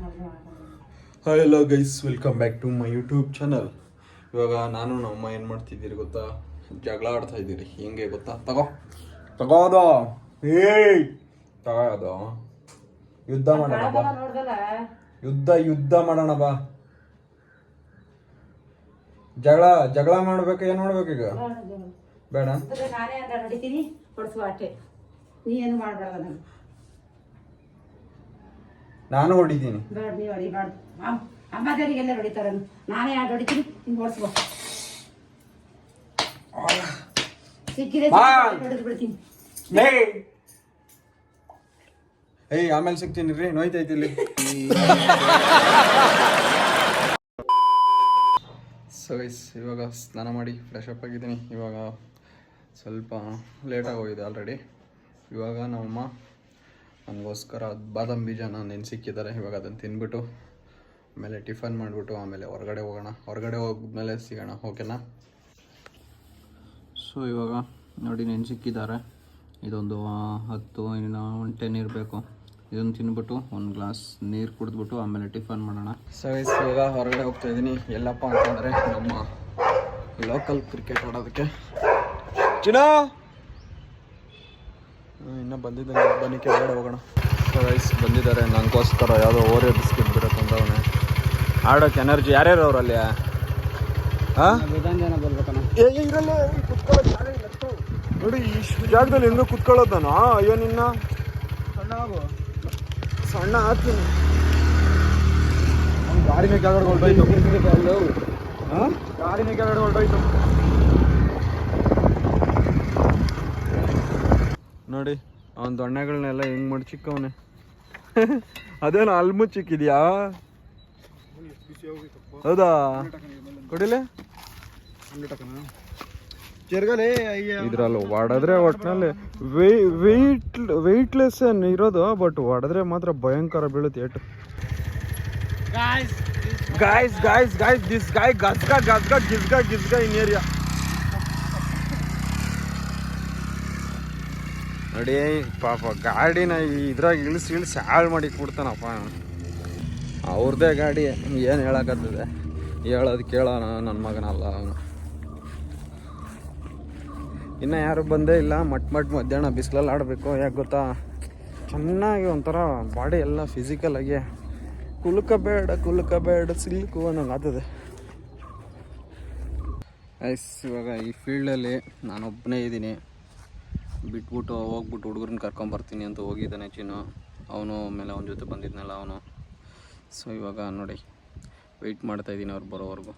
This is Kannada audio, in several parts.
Hi hello guys, welcome back to my YouTube channel. ಇವಾಗ ನಾನು ನಮ್ಮಮ್ಮ ಏನು ಮಾಡ್ತಿದ್ದೀರಿ ಗೊತ್ತಾ? ಜಗಳ ಆಡ್ತಾ ಇದ್ದೀರಿ. ಹೆಂಗೆ ಗೊತ್ತಾ? ತಗೋದು ತಗೋದು ಯುದ್ಧ ಮಾಡೋಣ ಬಾ, ಯುದ್ಧ ಮಾಡೋಣ ಬಾ. ಜಗಳ ಮಾಡ್ಬೇಕು. ಏನ್ ಮಾಡ್ಬೇಕು ಈಗ? ಬೇಡ, ನಾನೇ ಅಂತ ಹೊಡಿತೀನಿ, ಹೊಡ್ಸುವ ಅಷ್ಟೇ. ನೀ ಏನು ಮಾಡಬೇಡ, ನಾನು ಹೊಡಿತೀನಿ. ಬೇಡ, ನೀ ಹೊಡಿಬಾರ್ದು. ಅಮ್ಮದವರಿಗೆಲ್ಲ ಹೊಡಿತಾರ, ನಾನೇ ಆಟ ಹೊಡಿತೀನಿ, ಹಿಂಗೆ ಹೊಡ್ಸುವ. ಸಿಕ್ಕಿದೆ ಹೊಡೆದು ಬಿಡ್ತೀನಿ. ಏಯ್, ಆಮೇಲೆ ಸಿಗ್ತೀನಿ ರೀ, ನೋಯ್ತೈತಿ ಇಲ್ಲಿ. ಸೊ ಗೈಸ್, ಇವಾಗ ಸ್ನಾನ ಮಾಡಿ ಫ್ರೆಶ್ ಅಪ್ ಆಗಿದ್ದೀನಿ. ಇವಾಗ ಸ್ವಲ್ಪ ಲೇಟಾಗಿ ಹೋಗಿದೆ ಆಲ್ರೆಡಿ. ಇವಾಗ ನಮ್ಮಮ್ಮ ನನಗೋಸ್ಕರ ಬಾದಾಮ್ ಬೀಜನ ನೆನೆಸಿಕ್ಕಿದ್ದಾರೆ. ಇವಾಗ ಅದನ್ನು ತಿಂದ್ಬಿಟ್ಟು ಆಮೇಲೆ ಟಿಫನ್ ಮಾಡಿಬಿಟ್ಟು ಆಮೇಲೆ ಹೊರಗಡೆ ಹೋಗೋಣ. ಹೊರಗಡೆ ಹೋದ್ಮೇಲೆ ಸಿಗೋಣ, ಓಕೆನಾ? ಸೊ ಇವಾಗ ನೋಡಿ ನೆನೆಸಿಕ್ಕಿದ್ದಾರೆ. ಇದೊಂದು 10 ಇನ್ನು 10 ಇರಬೇಕು. ಇದನ್ನು ತಿಂದ್ಬಿಟ್ಟು ಒಂದು ಗ್ಲಾಸ್ ನೀರು ಕುಡಿದ್ಬಿಟ್ಟು ಆಮೇಲೆ ಟಿಫನ್ ಮಾಡೋಣ. ಸೊ ಇವಾಗ ಹೊರಗಡೆ ಹೋಗ್ತಾ ಇದ್ದೀನಿ. ಎಲ್ಲಪ್ಪ ಅಂತಂದರೆ ನಮ್ಮ ಲೋಕಲ್ ಕ್ರಿಕೆಟ್ ಆಡೋದಕ್ಕೆ. ಚಿನಾ ಇನ್ನೂ ಬಂದಿದ್ದಾನೆ, ಬನ್ನಿ ಕೆಳಗಡೆ ಹೋಗೋಣ. ಸೊ ಗೈಸ್ ಬಂದಿದ್ದಾರೆ, ನನಗೋಸ್ಕರ ಯಾವುದೋ ಓರಿಯೋ ಬಿಸ್ಕಿಟ್ ಬರುತ್ತೆ ಅಂತವನೇ. ಆಡೋಕ್ಕೆ ಎನರ್ಜಿ ಯಾರ್ಯಾರು ಅವರಲ್ಲಿ? ಹಾಂ, ಇರಲ್ಲ, ಕುತ್ಕೊಳ್ಳೋದು ನೋಡಿ. ಇಷ್ಟು ಜಾಗದಲ್ಲಿ ಹೆಂಗೋ ಕುತ್ಕೊಳ್ಳೋದು ನಾನು. ಅಯ್ಯೋ ನಿನ್ನ ಸಣ್ಣ ಹಾಕ್ತೀನಿ. ಗಾಡಿನೇ ಕೆಳಗಡೆ ಹೊರಟೋಯ್ತು. ಹಾಂ, ಗಾಡಿನೇ ಕೆಳಗಡೆ ಹೊರಟೋಯ್ತು ನೋಡಿ. ಅವನ ದೊಣ್ಣೆಗಳನ್ನೆಲ್ಲ ಹೆಂಗೆ ಮಾಡಿ ಚಿಕ್ಕವನೇ. ಅದೇನೋ ಅಲ್ಲಿ ಮುಚ್ಚಿಕ್ಕಿದ್ಯಾ? ಹೌದಾ? ಕೊಡಿಲೆ ಇದ್ರಲ್ಲಿ ಹೊಡೆದ್ರೆ ಒಟ್ಟಿನಲ್ಲಿ ವೆಯ್ಟ್ಲೆಸ್ ಇರೋದು, ಬಟ್ ಹೊಡೆದ್ರೆ ಮಾತ್ರ ಭಯಂಕರ ಬೀಳುತ್ತೆ ಏಟು. ಗಾಯ್ಸ್ ದಿಸ್ ಗಾಯ್ ಗಿಸ್ಗಾ ಇನ್ ಏರಿಯಾ ನೋಡಿ. ಪಾಪ ಗಾಡಿನ ಇದ್ರಾಗ ಇಳಿಸಿ ಹಾಳು ಮಾಡಿ ಕೊಡ್ತಾನಪ್ಪ. ಅವ್ರದ್ದೇ ಗಾಡಿ, ಏನು ಹೇಳಕತ್ತದೆ? ಹೇಳೋದು ಕೇಳೋಣ, ನನ್ನ ಮಗನಲ್ಲ ಅವನು. ಇನ್ನು ಯಾರು ಬಂದೇ ಇಲ್ಲ. ಮಧ್ಯಾಹ್ನ ಬಿಸಿಲಲ್ಲಿ ಆಡಬೇಕು. ಯಾಕೆ ಗೊತ್ತಾ? ಚೆನ್ನಾಗಿ ಒಂಥರ ಬಾಡಿ ಎಲ್ಲ ಫಿಸಿಕಲ್ ಆಗಿ ಕುಲುಕಬೇಡ ಸಿಲ್ಕು ಅನ್ನೋಂಗೆ ಆಗ್ತದೆ. ಐಸ್ ಇವಾಗ ಈ ಫೀಲ್ಡಲ್ಲಿ ನಾನೊಬ್ಬನೇ ಇದ್ದೀನಿ. ಬಿಟ್ಬಿಟ್ಟು ಹೋಗ್ಬಿಟ್ಟು ಹುಡುಗರನ್ನ ಕರ್ಕೊಂಬರ್ತೀನಿ ಅಂತ ಹೋಗಿದ್ದಾನೆ ಚಿನ್ನು. ಅವನು ಆಮೇಲೆ ಅವನ ಜೊತೆ ಬಂದಿದ್ನಲ್ಲ ಅವನು. ಸೊ ಇವಾಗ ನೋಡಿ ವೆಯ್ಟ್ ಮಾಡ್ತಾಯಿದ್ದೀನಿ ಅವ್ರು ಬರೋವರೆಗೂ.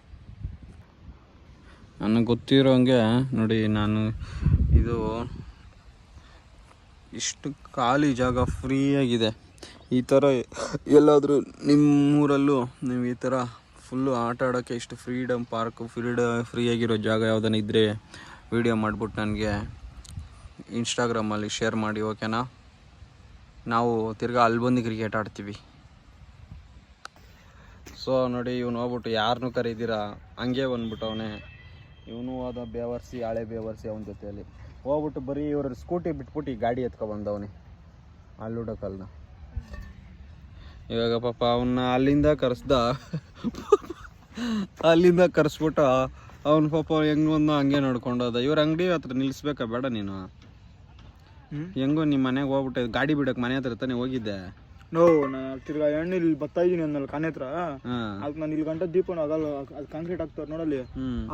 ನನಗೆ ಗೊತ್ತಿರೋ ಹಂಗೆ ನೋಡಿ, ನಾನು ಇದು ಇಷ್ಟು ಖಾಲಿ ಜಾಗ ಫ್ರೀಯಾಗಿದೆ. ಈ ಥರ ಎಲ್ಲಾದರೂ ನಿಮ್ಮೂರಲ್ಲೂ ನೀವು ಈ ಥರ ಫುಲ್ಲು ಆಟ ಆಡೋಕ್ಕೆ ಇಷ್ಟು ಫ್ರೀಡಮ್ ಪಾರ್ಕ್ ಫ್ರೀಯಾಗಿರೋ ಜಾಗ ಯಾವುದನ್ನ ಇದ್ದರೆ ವಿಡಿಯೋ ಮಾಡಿಬಿಟ್ಟು ನನಗೆ ಇನ್ಸ್ಟಾಗ್ರಾಮಲ್ಲಿ ಶೇರ್ ಮಾಡಿ, ಓಕೆನಾ? ನಾವು ತಿರ್ಗಾ ಅಲ್ಲಿ ಬಂದು ಕ್ರಿಕೆಟ್ ಆಡ್ತೀವಿ. ಸೊ ನೋಡಿ, ಇವನು ಹೋಗ್ಬಿಟ್ಟು ಯಾರನ್ನೂ ಕರೀದಿರಾ ಹಂಗೆ ಬಂದ್ಬಿಟ್ಟವನೇ. ಇವನು ಹೋದ ಬೇವರ್ಸಿ, ಹಳೆ ಬೇವರ್ಸಿ ಅವನ ಜೊತೆಯಲ್ಲಿ ಹೋಗ್ಬಿಟ್ಟು ಬರೀ ಇವ್ರ ಸ್ಕೂಟಿ ಬಿಟ್ಬಿಟ್ಟು ಈ ಗಾಡಿ ಎತ್ಕೊಬಂದವನೇ ಅಲ್ಲುಡಕಲ್ನ. ಇವಾಗ ಪಾಪ ಅವನ್ನ ಅಲ್ಲಿಂದ ಕರೆಸ್ಬಿಟ್ಟು ಅವ್ನು ಪಾಪ ಹೆಂಗೊಂದು ಹಂಗೆ ನೋಡ್ಕೊಂಡೋದ. ಇವ್ರ ಅಂಗಡಿ ಹತ್ರ ನಿಲ್ಲಿಸ್ಬೇಕಾ ಬೇಡ ನೀನು? ಹೆಂಗೋ ನಿಮ್ಮ ಮನೆಗೆ ಹೋಗ್ಬಿಟ್ಟೆ ಗಾಡಿ ಬಿಡಕ್ಕೆ ಮನೆ ಹತ್ರ ತಾನೇ ಹೋಗಿದ್ದೆ. ನಾನು ತಿರ್ಗಾ ಎಣ್ಣೆ ಇಲ್ಲಿ ಬರ್ತಾ ಇದೀನಿ ಅನ್ನಲ್ಲ ಕಾನೆ ಹತ್ರ. ಅದಕ್ಕೆ ನಾನು ಇಲ್ಲಿ ಗಂಟೆ ದೀಪ ಆಗಲ್ಲ, ಅದು ಕಾಂಕ್ರೀಟ್ ಆಗ್ತಾರೆ ನೋಡಲ್ಲಿ.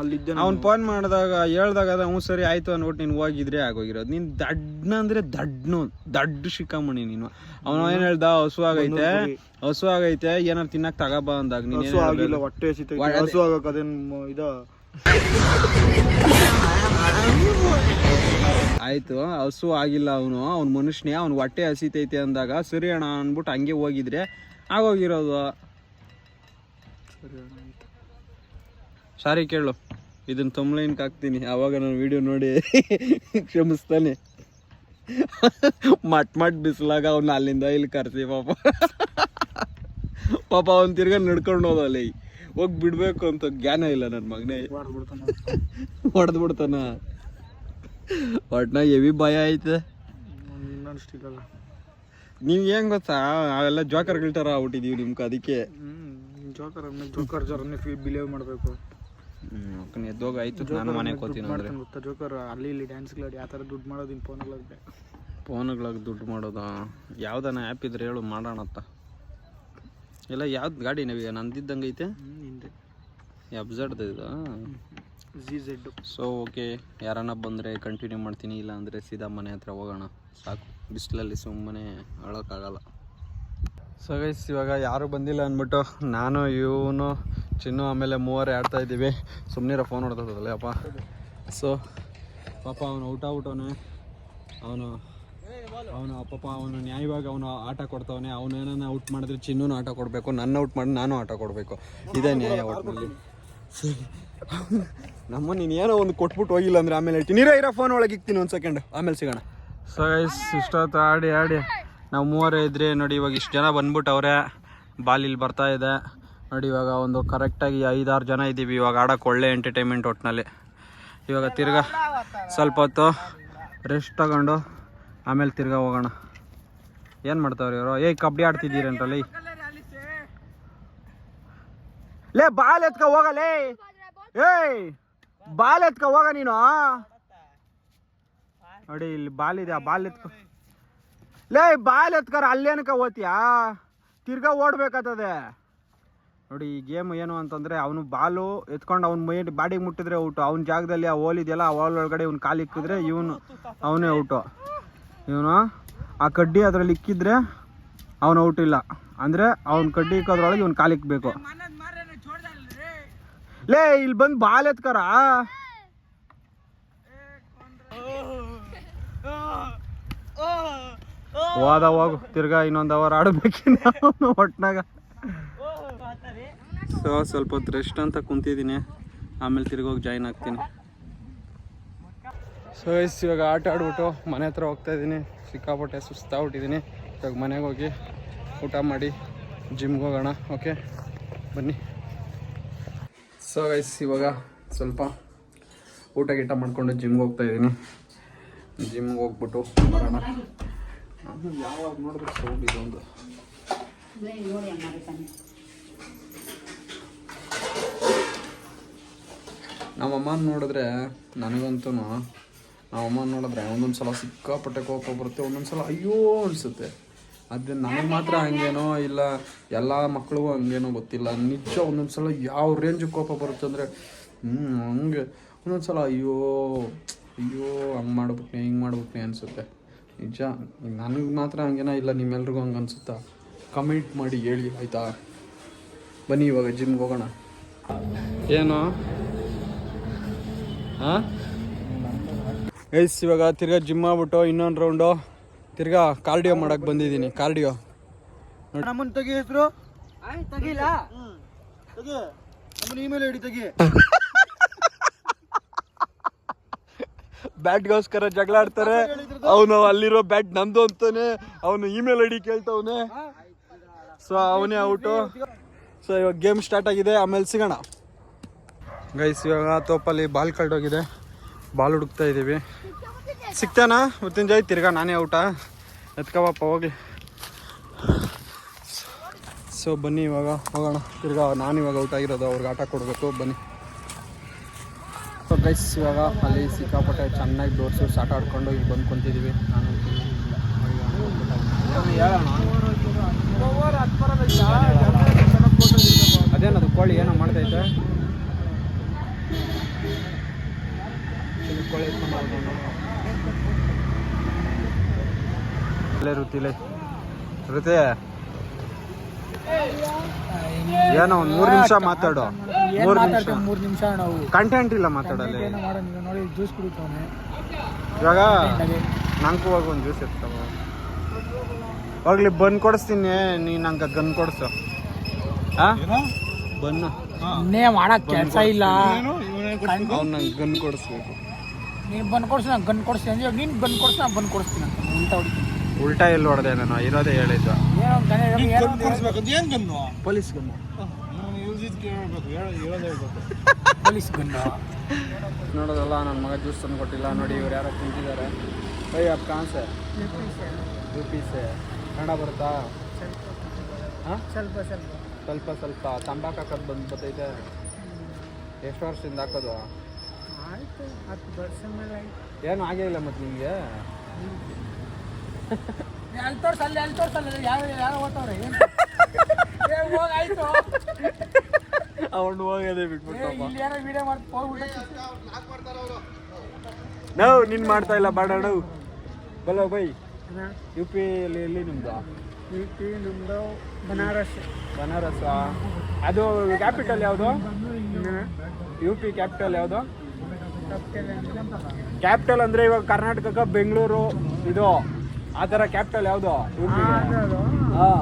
ಅಲ್ಲಿದ್ದೆ. ಅವ್ನು ಫೋನ್ ಮಾಡಿದಾಗ ಹೇಳ್ದಾಗ ಹ್ಞೂ ಸರಿ ಆಯ್ತು ಅಂದ್ಬಿಟ್ಟು ನೀನು ಹೋಗಿದ್ರೆ ಆಗೋಗಿರೋದು. ನೀನು ದಡ್ನ ಅಂದ್ರೆ ದಡ್ಡ ಶಿಖಾಮಣಿ ನೀನು. ಅವನು ಏನು ಹೇಳ್ದ? ಹಸು ಆಗೈತೆ ಏನಾರು ತಿನ್ನಕ್ ತಗೋಬಾ ಅಂದಾಗ ನೀನು ಹಸು ಆಗಿಲ್ಲ, ಹೊಟ್ಟೆ ಹಸಿತೈತೆ. ಹಸು ಆಗಕ್ಕೆ ಅದೇನು ಆಯ್ತು, ಹಸು ಆಗಿಲ್ಲ. ಅವನು ಮನುಷ್ಯನೇ, ಅವ್ನು ಹೊಟ್ಟೆ ಹಸಿತೈತೆ ಅಂದಾಗ ಸರಿ ಅಣ್ಣ ಅಂದ್ಬಿಟ್ಟು ಹಂಗೆ ಹೋಗಿದ್ರೆ ಆಗೋಗಿರೋದು. ಸಾರಿ ಕೇಳು, ಇದನ್ನ ತಮ್ಲೈನ್ಗೆ ಹಾಕ್ತೀನಿ. ಆವಾಗ ನಾನು ವಿಡಿಯೋ ನೋಡಿ ಕ್ಷಮಿಸ್ತಾನೆ. ಮಟ್ ಬಿಸಿಲಾಗ ಅವ್ನ ಅಲ್ಲಿಂದ ಇಲ್ಲಿ ಕರ್ಸಿ ಪಾಪ ಅವ್ನು ತಿರ್ಗಾ ನಡ್ಕೊಂಡು ಹೋದಲ್ಲಿ ಹೋಗಿ ಬಿಡ್ಬೇಕು ಅಂತ ಜ್ಞಾನ ಇಲ್ಲ ನನ್ನ ಮಗನೇ. ಹೊಡೆದು ಬಿಡ್ತಾನ. ಒಟ್ನಾಗ ಹೆವಿ ಭಯ ಐತೆ. ನೀವು ಏನು ಗೊತ್ತಾ ಅವೆಲ್ಲ ಜೋಕರ್ಗಳ ಥರ ಆಗ್ಬಿಟ್ಟಿದೀವಿ ನಿಮ್ಗೆ ಅದಕ್ಕೆ. ಜೋಕರ್ ಜೋರನ್ನೇ ಬಿಲೇವ್ ಮಾಡಬೇಕು. ಎದ್ದೋಗ ಆಯ್ತು, ನಾನು ಮನೆಗೆ ಹೋಗ್ತೀನಿ ಅಂದರೆ ಗೊತ್ತಾ ಜೋಕರ್ ಅಲ್ಲಿ ಇಲ್ಲಿ ಡ್ಯಾನ್ಸ್ಗಳು ಯಾವ ಥರ ದುಡ್ಡು ಮಾಡೋದಿನ ಫೋನ್ಗಳಿಗೆ ದುಡ್ಡು ಮಾಡೋದಾ? ಯಾವ್ದಾನ ಆ್ಯಪ್ ಇದ್ರೆ ಹೇಳು ಮಾಡೋಣತ್ತ. ಇಲ್ಲ ಯಾವ್ದು ಗಾಡಿ ನಾವೀಗ ನಂದಿದ್ದಂಗೆ ಐತೆ ಹಿಂದೆ ಅಬ್ಸರ್ಡ್ ಇದು ZZ. ಸೊ ಓಕೆ, ಯಾರನ್ನ ಬಂದರೆ ಕಂಟಿನ್ಯೂ ಮಾಡ್ತೀನಿ, ಇಲ್ಲ ಅಂದರೆ ಸೀದಾ ಮನೆ ಹತ್ರ ಹೋಗೋಣ. ಸಾಕು, ಬಿಸಿಲಲ್ಲಿ ಸುಮ್ಮನೆ ಅಳೋಕ್ಕಾಗಲ್ಲ. ಸೊ ಗೈಸ್, ಇವಾಗ ಯಾರು ಬಂದಿಲ್ಲ ಅಂದ್ಬಿಟ್ಟು ನಾನು ಇವನು ಚಿನ್ನು ಆಮೇಲೆ ಮೂವರೇ ಆಡ್ತಾ ಇದ್ದೀವಿ. ಸುಮ್ಮನೆ ಫೋನ್ ನೋಡ್ತದಲ್ಲ ಅಪ್ಪ. ಸೊ ಪಾಪ ಅವನು ಔಟವನೇ, ಅವನು ಪಾಪ ಅವನು ನ್ಯಾಯವಾಗಿ ಅವನು ಆಟ ಕೊಡ್ತಾವನೆ. ಅವನೇನ ಔಟ್ ಮಾಡಿದ್ರೆ ಚಿನ್ನೂ ಆಟ ಕೊಡಬೇಕು, ನನ್ನ ಔಟ್ ಮಾಡಿ ನಾನು ಆಟ ಕೊಡಬೇಕು. ಇದೇ ನ್ಯಾಯ ಒಟ್ಟಿನಲ್ಲಿ. ನಮ್ಮ ನೀನು ಏನೋ ಒಂದು ಕೊಟ್ಬಿಟ್ಟು ಹೋಗಿಲ್ಲ ಅಂದರೆ ಆಮೇಲೆ ಹೇಳ್ತೀನಿ, ಇರೋ ಫೋನ್ ಒಳಗೆ ಇಕ್ತೀನಿ, ಒಂದು ಸೆಕೆಂಡ್ ಆಮೇಲೆ ಸಿಗೋಣ. ಸೊ ಗೈಸ್, ಇಷ್ಟೊತ್ತು ಆಡಿ ನಾವು ಮೂವರೇ ಇದ್ರಿ ನೋಡಿ. ಇವಾಗ ಇಷ್ಟು ಜನ ಬಂದ್ಬಿಟ್ಟವ್ರೆ, ಬಾಲ್ ಇಲ್ಲಿ ಬರ್ತಾ ಇದೆ ನೋಡಿ. ಇವಾಗ ಒಂದು ಕರೆಕ್ಟಾಗಿ 5-6 ಜನ ಇದ್ದೀವಿ. ಇವಾಗ ಆಡೋಕ್ಕೆ ಒಳ್ಳೆ ಎಂಟರ್ಟೈನ್ಮೆಂಟ್ ಒಟ್ಟಿನಲ್ಲಿ. ಇವಾಗ ತಿರ್ಗಾ ಸ್ವಲ್ಪ ಹೊತ್ತು ರೆಸ್ಟ್ ತಗೊಂಡು ಆಮೇಲೆ ತಿರ್ಗಾ ಹೋಗೋಣ. ಏನು ಮಾಡ್ತಾವ್ರಿ ಇವರು? ಕಬಡ್ಡಿ ಆಡ್ತಿದ್ದೀರಂತಲ್ಲ. ಲೇ ಬಾಲ್ ಎತ್ಕ ಹೋಗಲೇ, ಬಾಲ್ ಎತ್ಕ ಹೋಗ ನೀನು. ನೋಡಿ ಇಲ್ಲಿ ಬಾಲ್ ಇದೆ, ಆ ಬಾಲ್ ಎತ್ಕೊ. ಲೇ ಬಾಲ್ ಎತ್ಕರ, ಅಲ್ಲೇನಕ ಓದ್ತೀಯಾ? ತಿರ್ಗಾ ಓಡ್ಬೇಕಾಗ್ತದೆ ನೋಡಿ. ಈ ಗೇಮ್ ಏನು ಅಂತಂದರೆ, ಅವನು ಬಾಲು ಎತ್ಕೊಂಡು ಅವ್ನ ಮೈ ಬಾಡಿಗೆ ಮುಟ್ಟಿದ್ರೆ ಔಟು. ಅವ್ನ ಜಾಗದಲ್ಲಿ ಆ ಹೋಲ್ ಇದೆಯಲ್ಲ, ಆ ಹೋಲ್ ಒಳಗಡೆ ಇವ್ನು ಕಾಲು ಇಕ್ಕಿದ್ರೆ ಅವನೇ ಔಟು. ಇವನು ಆ ಕಡ್ಡಿ ಅದರಲ್ಲಿ ಇಕ್ಕಿದ್ರೆ ಅವನು ಔಟ್ ಇಲ್ಲ. ಅಂದರೆ ಅವ್ನ ಕಡ್ಡಿ ಇಕ್ಕೋದ್ರೊಳಗೆ ಇವ್ನು ಕಾಲು ಇಕ್ಬೇಕು. ಲೇ ಇಲ್ಲಿ ಬಂದು ಬಾಲ್ ಎತ್ಕರ. ಹೋದ ಹೋಗು, ತಿರ್ಗಾ ಇನ್ನೊಂದು ಅವರ್ ಆಡಬೇಕಿನ್ನ ಒಟ್ನಾಗ. ಸೊ ಸ್ವಲ್ಪ ಹೊತ್ತು ರೆಸ್ಟ್ ಅಂತ ಕುಂತಿದ್ದೀನಿ, ಆಮೇಲೆ ತಿರ್ಗೋಗಿ ಜಾಯ್ನ್ ಆಗ್ತೀನಿ. ಸೊ ಇವಾಗ ಆಟ ಆಡ್ಬಿಟ್ಟು ಮನೆ ಹತ್ರ ಹೋಗ್ತಾ ಇದ್ದೀನಿ. ಸಿಕ್ಕಾಪಟ್ಟೆ ಸುಸ್ತಾಗ್ಬಿಟ್ಟಿದ್ದೀನಿ. ಇವಾಗ ಮನೆಗೆ ಹೋಗಿ ಊಟ ಮಾಡಿ ಜಿಮ್ಗೆ ಹೋಗೋಣ. ಓಕೆ ಬನ್ನಿ. ಸೊ ಗೈಸ್, ಇವಾಗ ಸ್ವಲ್ಪ ಊಟ ಗೀಟ ಮಾಡಿಕೊಂಡು ಜಿಮ್ಗೆ ಹೋಗ್ತಾ ಇದ್ದೀನಿ. ಜಿಮ್ಗೆ ಹೋಗ್ಬಿಟ್ಟು ಬರೋಣ. ಯಾವಾಗ ನೋಡಿದ್ರೆ ಸೌಂಡ್ ಇದೊಂದು. ನಮ್ಮಮ್ಮ ನೋಡಿದ್ರೆ ನನಗಂತೂ, ನಮ್ಮಮ್ಮ ನೋಡಿದ್ರೆ ಒಂದೊಂದು ಸಲ ಸಿಕ್ಕಾಪಟ್ಟೆ ಕೋಪ ಬರುತ್ತೆ, ಒಂದೊಂದು ಸಲ ಅಯ್ಯೋ ಅನಿಸುತ್ತೆ. ಅದು ನನಗೆ ಮಾತ್ರ ಹಂಗೇನೋ ಇಲ್ಲ ಎಲ್ಲ ಮಕ್ಕಳಿಗೂ ಹಂಗೇನೋ ಗೊತ್ತಿಲ್ಲ. ನಿಜ ಒಂದೊಂದು ಸಲ ಯಾವ ರೇಂಜಿಗೆ ಕೋಪ ಬರುತ್ತೆ ಅಂದರೆ ಹಂಗೆ ಒಂದೊಂದು ಸಲ ಅಯ್ಯೋ ಹಂಗೆ ಮಾಡ್ಬಿಟ್ನೆ ಹಿಂಗೆ ಮಾಡ್ಬಿಟ್ನೆ ಅನಿಸುತ್ತೆ. ನಿಜ ನನಗೆ ಮಾತ್ರ ಹಂಗೇನೋ ಇಲ್ಲ ನಿಮ್ಮೆಲ್ರಿಗೂ ಹಂಗೆ ಅನಿಸುತ್ತಾ? ಕಮೆಂಟ್ ಮಾಡಿ ಹೇಳಿ ಆಯಿತಾ? ಬನ್ನಿ ಇವಾಗ ಜಿಮ್ಗೆ ಹೋಗೋಣ. ಏನು ಹಾಂ ಗೈಸ್, ಇವಾಗ ತಿರ್ಗಾ ಜಿಮ್ ಆಗ್ಬಿಟ್ಟು ಇನ್ನೊಂದು ರೌಂಡು ತಿರ್ಗಾ ಕಾರ್ಡಿಯೋ ಮಾಡಕ್ಕೆ ಬಂದಿದ್ದೀನಿ. ಕಾರ್ಡಿಯೋ ನಮ್ಮನ್ನು ತೆಗಿ ಹೆಸರು ತೆಗಿಲ್ಲ, ನಮ್ಮನ್ನು ಇಮೇಲ್ ಐಡಿ ತೆಗಿ. ಬ್ಯಾಟ್ಗೋಸ್ಕರ ಜಗಳ ಆಡ್ತಾರೆ. ಅವನು ಅಲ್ಲಿರೋ ಬ್ಯಾಟ್ ನಂದು ಅಂತಾನೆ, ಅವನು ಇಮೇಲ್ ಐಡಿ ಕೇಳ್ತವನೆ. ಸೊ ಅವನೇ ಔಟು. ಸೊ ಇವಾಗ ಗೇಮ್ ಸ್ಟಾರ್ಟ್ ಆಗಿದೆ, ಆಮೇಲೆ ಸಿಗೋಣ. ಗೈಸ್, ಇವಾಗ ತೋಪಲ್ಲಿ ಬಾಲ್ ಕಳ್ದೋಗಿದೆ, ಬಾಲ್ ಹುಡುಕ್ತಾ ಇದ್ದೀವಿ. ಸಿಗ್ತಾನಾ ಮೃತ್ಯುಂಜಯ್? ತಿರ್ಗಾ ನಾನೇ ಔಟ, ಎತ್ಕವಪ್ಪ ಹೋಗ್ಲಿ. ಸೊ ಬನ್ನಿ ಇವಾಗ ಹೋಗೋಣ. ತಿರ್ಗಾ ನಾನು ಇವಾಗ ಔಟ್ ಆಗಿರೋದು, ಅವ್ರಿಗೆ ಆಟ ಕೊಡಬೇಕು. ಬನ್ನಿ. ಸೊ ಗೈಸ್, ಇವಾಗ ಅಲ್ಲಿ ಸಿಕ್ಕಾಪಟ್ಟೆ ಚೆನ್ನಾಗಿ ಡೋರ್ಸು ಆಟ ಆಡ್ಕೊಂಡು ಈಗ ಬಂದು ಕುಂತಿದ್ದೀವಿ. ನಾನು ಅದೇನದು ಕೋಳಿ ಏನೋ ಮಾಡ್ತೈತೆ. ಕೋಳಿ ಋತಿ ಏನೋ ಒಂದು 3 ನಿಮಿಷ ಮಾತಾಡು. 3 ನಿಮಿಷ ನಾವು ಕಂಟೆಂಟ್ ಇಲ್ಲ ಮಾತಾಡಲ್ಲಿ. ನೋಡಿ ಜ್ಯೂಸ್ ಕುಡಿತಾನೆ ಇವಾಗ. ನಂಗೂ ಹೋಗಿ ಒಂದು ಜ್ಯೂಸ್ ಇರ್ತಾವ. ಹೋಗ್ಲಿ, ಬನ್ ಕೊಡಿಸ್ತೀನಿ, ನೀನು ನಂಗೆ ಗನ್ ಕೊಡಿಸು. ಬನ್ನು ಮಾಡಕ್ ಕೆಲಸ ಇಲ್ಲ. ಅವ್ನು ನಂಗೆ ಗನ್ ಕೊಡಿಸ್ಬೇಕು. ನೀನು ಬಂದು ಕೊಡ್ಸಿ, ನಾನು ಗನ್ ಕೊಡಿಸ್ತೀನಿ ಅಂದ್ರೆ ನೀನು ಬಂದು ಕೊಡಿಸಿ, ನಾನು ಬಂದು ಕೊಡಿಸ್ತೀನಿ ಅಂತ ಉಲ್ಟಾ ಹೊಡಿತೀನಿ. ಉಲ್ಟಾ ಎಲ್ಲಿ ಹೊಡೆದೆ ನಾನು? ಇರೋದೇ ಹೇಳಿದ್ದು ಪೊಲೀಸ್ ಗನ್ನು. ಪೊಲೀಸ್ ಗನ್ನು ನೋಡೋದಲ್ಲ, ನನ್ನ ಮಗ ಜ್ಯೂಸ್ ತಂದು ಕೊಟ್ಟಿಲ್ಲ ನೋಡಿ. ಇವ್ರು ಯಾರೋ ತಿಂತಿದ್ದಾರೆ. ಅಯ್ಯ ಕಾನ್ಸೆ ರೂಪೀಸೆ ಕನ್ನಡ ಬರುತ್ತಾ? ಹಾಂ, ಸ್ವಲ್ಪ ಸ್ವಲ್ಪ ಸ್ವಲ್ಪ. ತಂಬಾಕು ಹಾಕೋದು ಬರ್ತೈತೆ? ಎಷ್ಟು ವರ್ಷದಿಂದ ಹಾಕೋದು? ಆಯಿತು 10 ವರ್ಷ ಮೇಲೆ ಆಯ್ತು. ಏನು ಆಗೇ ಇಲ್ಲ ಮತ್ತು ನಿಮಗೆ? ಅಲ್ಲಿ ತೋರ್ಸಲ್ಲ ಯಾರು ಓದ್ತವ್ರೆ ಹೋಗಾಯ್ತು. ಅವನು ಹೋಗೋದೇ ಬಿಟ್ಬಿಟ್ಟು ಇಲ್ಲಿ ಯಾರೋ ವಿಡಿಯೋ ಹೋಗ್ಬಿಟ್ಟು ನಾವು ನೀನು ಮಾಡ್ತಾ ಇಲ್ಲ ಬೇಡ ನಾವು ಬಲೋ ಬೈ. ಯು ಪಿ ಎಲ್ಲಿ ನಿಮ್ಮದು? ಯು ಪಿ ನಮ್ಮದು ಬನಾರಸ್. ಅದು ಕ್ಯಾಪಿಟಲ್ ಯಾವುದು? ಯು ಪಿ ಕ್ಯಾಪಿಟಲ್ ಯಾವುದು? ಕ್ಯಾಪಿಟಲ್ ಅಂದರೆ ಇವಾಗ ಕರ್ನಾಟಕಕ್ಕೆ ಬೆಂಗಳೂರು ಇದು ಆ ಥರ ಕ್ಯಾಪಿಟಲ್ ಯಾವುದು ಯು ಪಿ? ಹಾಂ,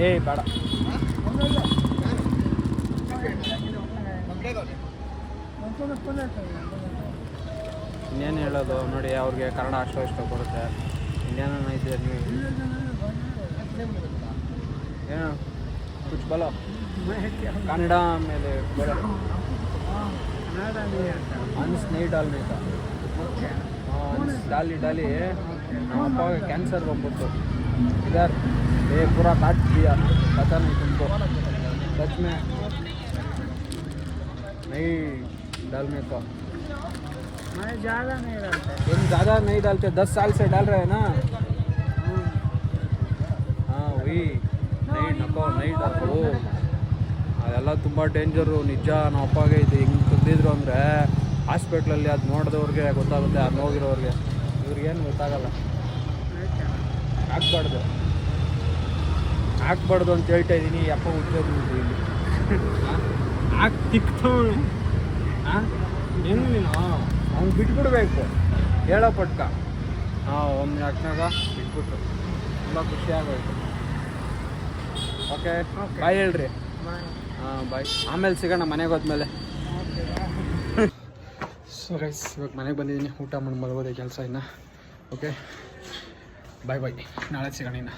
ಏ ಬೇಡ. ಇನ್ನೇನು ಹೇಳೋದು ನೋಡಿ, ಅವ್ರಿಗೆ ಕನ್ನಡ ಅಷ್ಟು ಇಷ್ಟ ಬರುತ್ತೆ. ಇನ್ನೇನ ಇದೆ ನೀವು ಏನು ಕುಚ್ ಬಲೋ ಕನ್ನಡ ಮೇಲೆ ಬರೋ ಅನ್ಸ್ ನೀ ಡಾಲ್ಮಿ का डाली ನಮ್ಮ ಅಪ್ಪಗೆ ಕ್ಯಾನ್ಸರ್ ಬಂದ್ಬಿಟ್ಟು इधर ये पूरा काट दिया, पता नहीं तुमको सच में नहीं डालने का? मैं ज़्यादा नहीं डालता। तुम ज़्यादा नहीं डालते, 10 साल से डाल रहे हैं ना? हाँ वही नहीं नको नहीं डालो. ಅದೆಲ್ಲ ತುಂಬ ಡೇಂಜರು ನಿಜ. ನಮ್ಮ ಅಪ್ಪಗೆ ಇದು ಹೆಂಗೆ ತಂದಿದ್ರು ಅಂದರೆ ಹಾಸ್ಪಿಟ್ಲಲ್ಲಿ ಅದು ನೋಡಿದವ್ರಿಗೆ ಗೊತ್ತಾಗುತ್ತೆ, ಅದು ಹೋಗಿರೋರಿಗೆ. ಇವ್ರಿಗೇನು ಗೊತ್ತಾಗಲ್ಲ. ಹಾಕ್ಬಾರ್ದು ಅಂತ ಹೇಳ್ತಾ ಇದ್ದೀನಿ. ಅಪ್ಪ ಹುಟ್ಟೋದು ಇಲ್ಲಿ ತಿಕ್ತವನು. ಹೆಂಗೆ ನೀನು ಅವ್ನು ಬಿಟ್ಬಿಡ್ಬೇಕು, ಹೇಳೋ ಪಟ್ಕ. ಒಂದು ಅಕ್ಕನಾಗ ಬಿಟ್ಬಿಟ್ರು, ತುಂಬ ಖುಷಿ ಆಗೋಯ್ತು. ಓಕೆ ಬಾಯ್ ಹೇಳ್ರಿ. ಹಾಂ ಬಾಯ್, ಆಮೇಲೆ ಸಿಗೋಣ ಮನೆಗೆ ಹೋದ್ಮೇಲೆ. ಸೊ ಗೈಸ್, ಇವಾಗ ಮನೆಗೆ ಬಂದಿದ್ದೀನಿ, ಊಟ ಮಾಡಿ ಮಲಗೋದೆ ಕೆಲಸ ಇನ್ನು. ಓಕೆ ಬಾಯ್ ಬಾಯ್, ನಾಳೆ ಸಿಗೋಣ ಇನ್ನು.